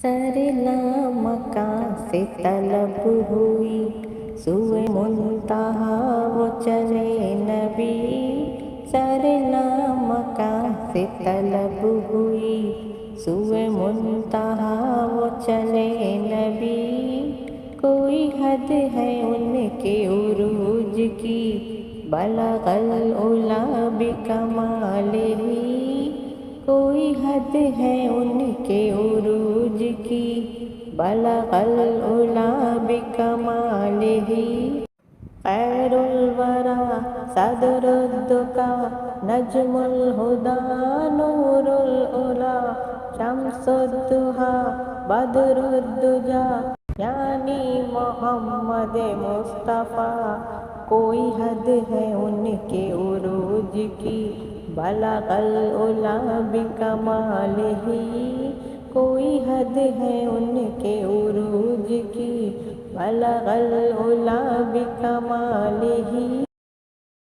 سر لامکاں سے طلب ہوئی سوئے منتہا وہ چلے نبی، سر لامکاں سے طلب ہوئی سوئے منتہا وہ چلے نبی، کوئی حد ہے ان کے عروج کی بلغ العلا بکمالہ، کوئی حد ہے ان کے عروج کی بلغ العلا بکمالہ، خیر الورا صدر الدکا نجم الہدی نور العلا شمس الضحی بدر الدجی یعنی محمد مصطفیٰ، کوئی حد ہے ان کے عروج کی بلغ العلا بکمالہ، کوئی حد ہے ان کے عروج کی بلغ العلا بکمالہ،